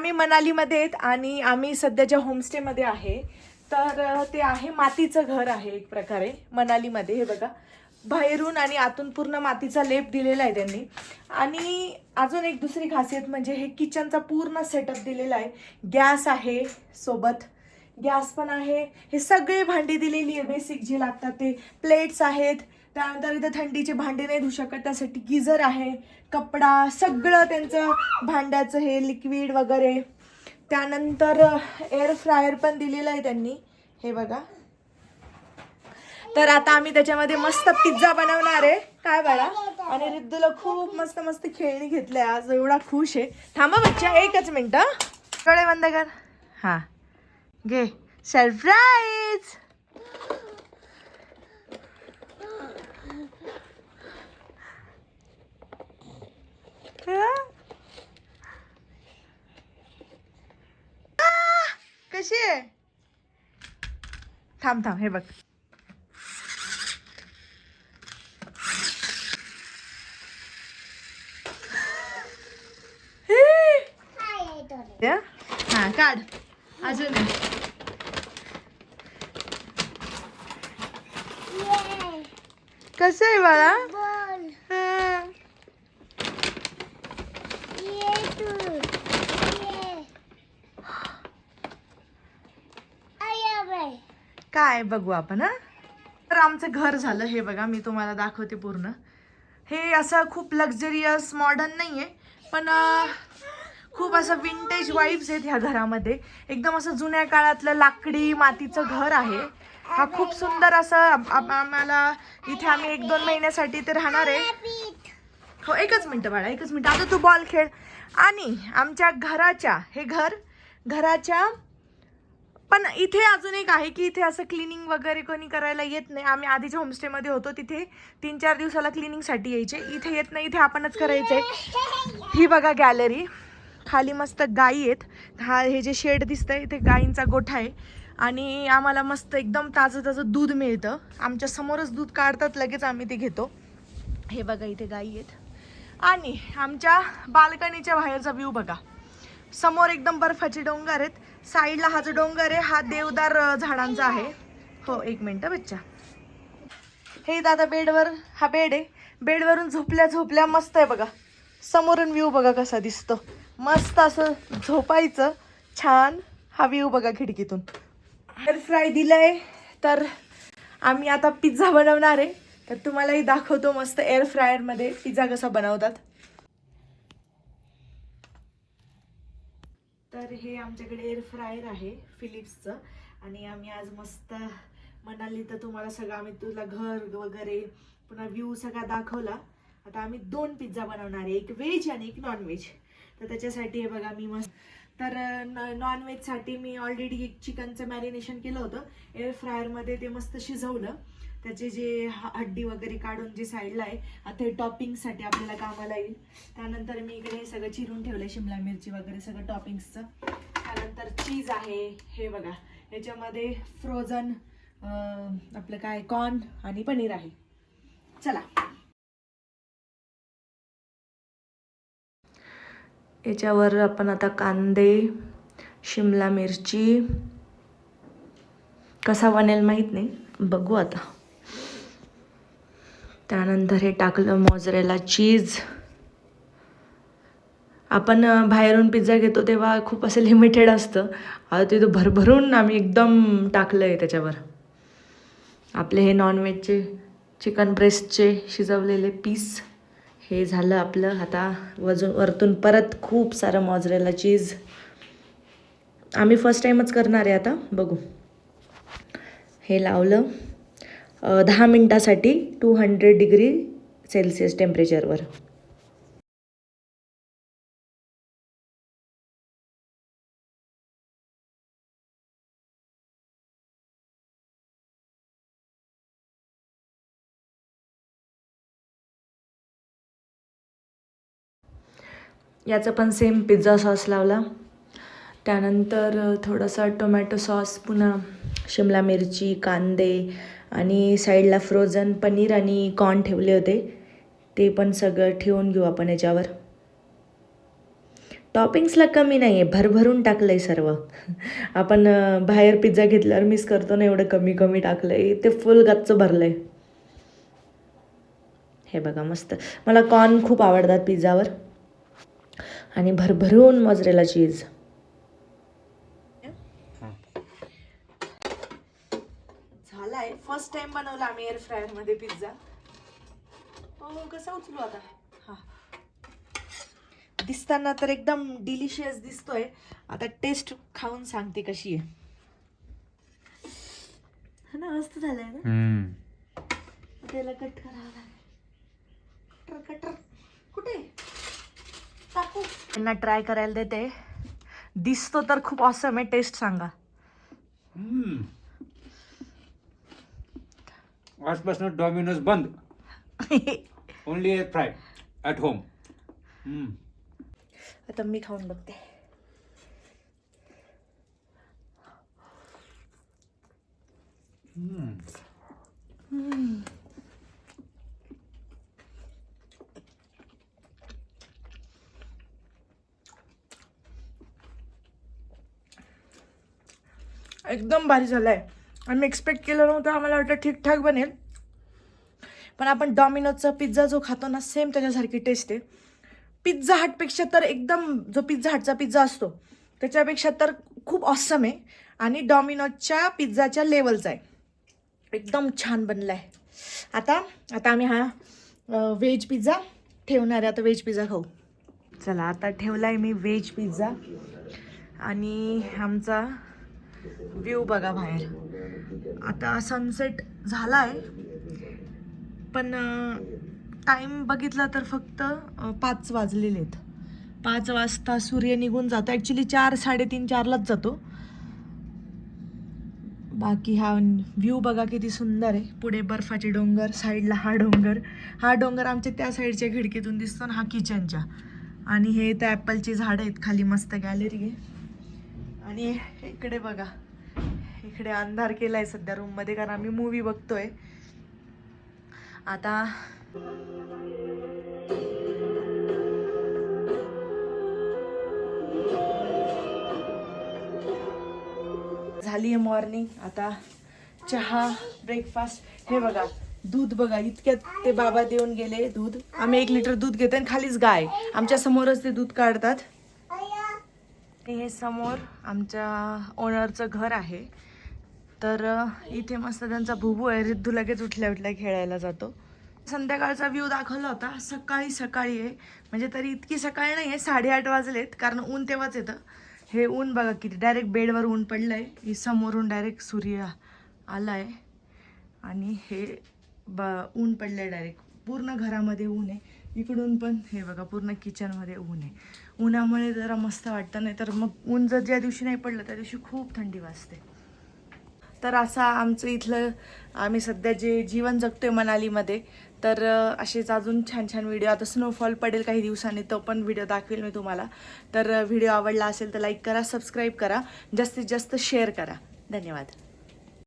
आम्ही मनालीमध्ये आहेत आणि आम्ही सध्याच्या होमस्टेमध्ये आहे. तर ते आहे मातीचं घर आहे एक प्रकारे मनालीमध्ये. हे बघा, बाहेरून आणि आतून पूर्ण मातीचा लेप दिलेला आहे त्यांनी. आणि अजून एक दुसरी खासियत म्हणजे हे किचनचा पूर्ण सेटअप दिलेला आहे. गॅस आहे सोबत, गॅस पण आहे. हे सगळे भांडी दिलेली आहे बेसिक जे लागतात ते. प्लेट्स आहेत. त्यानंतर इथे थंडीचे भांडे नाही धुऊ शकत त्यासाठी गिझर आहे. कपडा सगळं त्यांचं भांड्याचं हे लिक्विड वगैरे. त्यानंतर एअर फ्रायर पण दिलेलं आहे त्यांनी. हे बघा. तर आता आम्ही त्याच्यामध्ये मस्त पिझ्झा बनवणार आहे. काय बाळा? आणि रिद्धूला खूप मस्त मस्त खेळणी घेतले आज. एवढा खुश आहे. थांबा बच्चा, एकच मिनिट. डोळे बंद कर. हा घे सरप्राईज. कशी आहे? थांब थांब, हे बघ. हा काढ अजून. कसं आहे बाळा? काय बघू आपण. तर आमचं घर झालं. हे बघा, मी तुम्हाला दाखवते पूर्ण. हे असं खूप लक्झरियस मॉडर्न नाहीये, पण खूप असं विंटेज वाईब्स आहेत ह्या घरामध्ये. एकदम असं जुन्या काळातलं लाकडी मातीचं घर आहे. हा खूप सुंदर असं आम्हाला इथे आम्ही 1-2 महिन्यासाठी ते राहणार आहे. हो, एकच मिनिट बाळा, एकच मिनिट. आता तू बॉल खेळ. आणि आमच्या घराच्या पण इथे अजून एक आहे की इथे असं क्लिनिंग वगैरे कोणी करायला येत नाही. आम्ही आधीच्या होमस्टेमध्ये होतो तिथे 3-4 दिवसाला क्लिनिंगसाठी यायचे. इथे येत नाही, इथे आपणच करायचंय. ही बघा गॅलरी. खाली मस्त गायी आहेत. हे जे शेड दिसतंय इथे गायींचा गोठा आहे. आणि आम्हाला मस्त एकदम ताजं ताजं दूध मिळतं. आमच्या समोरच दूध काढतात, लगेच आम्ही ते घेतो. हे बघा, इथे गायी आहेत. आणि आमच्या बाल्कनीच्या बाहेरचा व्ह्यू बघा. समोर एकदम बर्फाचे डोंगर आहेत. साईडला हा जो डोंगर आहे हा देवदार झाडांचा आहे. हो, एक मिनिट बच्चा. हे दादा बेडवर, हा बेड आहे. बेडवरून झोपल्या मस्त आहे बघा. समोरून व्ह्यू बघा कसा दिसतो. मस्त असं झोपायचं छान. हा व्ह्यू बघा खिडकीतून. एअर फ्राय दिलंय. तर आम्ही आता पिझ्झा बनवणार आहे. तर तुम्हालाही दाखवतो मस्त एअर फ्रायरमध्ये पिझ्झा कसा बनवतात. तर हे आमच्याकडे एअर फ्रायर आहे फिलिप्सचं. आणि आम्ही आज मस्त मनाली तर तुम्हाला सगळं आम्ही तुला घर वगैरे पुन्हा व्ह्यू सगळा दाखवला. आता आम्ही 2 पिझ्झा बनवणार आहे, एक व्हेज आणि एक नॉनव्हेज. तर त्याच्यासाठी हे बघा मी मस्त. तर नॉनव्हेजसाठी मी ऑलरेडी चिकनचं मॅरिनेशन केलं होतं. एअर फ्रायरमध्ये ते मस्त शिजवलं. त्याचे जे हड्डी वगैरे काढून जे साईडला आहे. आता हे टॉपिंगसाठी आपल्याला कामाला येईल. त्यानंतर मी इकडे हे सगळं चिरून ठेवलं, शिमला मिरची वगैरे सगळं टॉपिंग्सचं. त्यानंतर चीज आहे. हे बघा, याच्यामध्ये फ्रोझन आपलं काय कॉर्न आणि पनीर आहे. चला, याच्यावर आपण आता कांदे, शिमला मिरची, कसा बनेल माहीत नाही, बघू आता. त्यानंतर हे टाकलं मोझरेला चीज. आपण बाहेरून पिझ्झा घेतो तेव्हा खूप असं लिमिटेड असतं. आता तिथं भरभरून आम्ही एकदम टाकलं आहे त्याच्यावर. आपले हे नॉनव्हेजचे चिकन ब्रेस्टचे शिजवलेले पीस. हे झालं आपलं. आता वरतून परत खूप सारं मोझरेला चीज. आम्ही फर्स्ट टाईमच करणार आहे आता, बघू. हे लावलं 10 मिनटासाठी 200 डिग्री सेल्सिअस टेम्परेचरवर. याचं पण सेम पिझ्झा सॉस लावला. त्यानंतर थोडासा टोमॅटो सॉस, पुन्हा शिमला मिरची, कांदे आणि साईडला फ्रोझन पनीर आणि कॉर्न ठेवले होते. ते पण सगळं ठेवून घेऊ आपण याच्यावर. टॉपिंग्सला कमी नाही आहे, भरभरून टाकलं आहे सर्व. आपण बाहेर पिझ्झा घेतल्यावर मिस करतो ना, एवढं कमी कमी टाकलं आहे, ते फुल गच्च भरलं आहे. हे बघा मस्त. मला कॉर्न खूप आवडतात पिझ्झावर आणि भरभरून मोझरेला चीज. झालाय, फर्स्ट टाइम बनवला आम्ही एअर फ्रायर मध्ये पिझ्झा. हो, कसा उचलू आता? हा, दिसताना तर एकदम डिलिशियस दिसतोय. आता टेस्ट खाऊन सांगते कशी आहे. ना मस्त झालंय ना. त्याला कट करावं कटर कुठे टाकू. त्यांना ट्राय करायला देते. दिसतो तर खूप ऑसम आहे. टेस्ट सांगा. आजपासून डॉमिनोज बंद. Only air fry at home. आता मी खाऊन बघते. एकदम भारी झालाय. आम्ही एक्सपेक्ट केलं नव्हतं. आम्हाला वाटलं ठीकठाक बनेल, पण आपण डॉमिनोजचा पिझ्झा जो खातो ना, सेम त्याच्यासारखी टेस्ट आहे. पिझ्झा हटपेक्षा तर एकदम, जो पिझ्झा हटचा पिझ्झा असतो त्याच्यापेक्षा तर खूप ऑसम आहे आणि डॉमिनोजच्या पिझ्झाच्या लेवलचा आहे. एकदम छान बनला आहे. आता आम्ही हा व्हेज पिझ्झा ठेवणार आहे. आता व्हेज पिझ्झा खाऊ. चला, आता ठेवला आहे मी व्हेज पिझ्झा आणि आमचा व्ह्यू बघा बाहेर. आता सनसेट झाला आहे, पण टाईम बघितला तर फक्त 5 वाजलेले आहेत. 5 वाजता सूर्य निघून जातो. ॲक्च्युली 4, 3:30, 4लाच जातो. बाकी हा व्ह्यू बघा किती सुंदर आहे. पुढे बर्फाचे डोंगर, साईडला हा डोंगर आमच्या त्या साईडच्या खिडकीतून दिसतो ना, हा किचनच्या. आणि हे इथं ॲपलची झाडं आहेत, खाली मस्त गॅलरी आहे. आणि इकडे बघा, इकडे अंधार केलाय सध्या रूममध्ये, कारण आम्ही मूवी बघतोय. आता झाली आहे मॉर्निंग. आता चहा, ब्रेकफास्ट. हे बघा दूध बघा, इतक्यात ते बाबा देऊन गेले दूध. आम्ही 1 लिटर दूध घेतो आणि खालीच गाय आमच्या समोरच ते दूध काढतात. हे समोर आमच्या ओनरचं घर आहे. तर इथे मस्त त्यांचा भुबू आहे. रिद्धू लगेच उठल्या उठल्या खेळायला जातो. संध्याकाळचा व्ह्यू दाखवला होता. सकाळी आहे, म्हणजे तरी इतकी सकाळी नाही आहे, 8:30 वाजलेत, कारण ऊन तेव्हाच येतं. हे ऊन बघा किती, डायरेक्ट बेडवर ऊन पडलं आहे. समोरून डायरेक्ट सूर्य आला आहे आणि हे ऊन पडलं आहे डायरेक्ट. पूर्ण घरामध्ये ऊन आहे. इकडून पण हे बघा, पूर्ण किचनमध्ये ऊन आहे. उन्हामुळे जरा मस्त वाटतं, नाही तर मग ऊन जर ज्या दिवशी नाही पडलं त्या दिवशी खूप थंडी वाजते. तर असा आमचं इथलं आम्ही सध्या जे जीवन जगतोय मनालीमध्ये. तर असेच अजून छान छान व्हिडिओ. आता स्नोफॉल पडेल काही दिवसांनी, तो पण व्हिडिओ दाखवेल मी तुम्हाला. तर व्हिडिओ आवडला असेल तर लाईक करा, सबस्क्राईब करा, जास्तीत जास्त शेअर करा. धन्यवाद.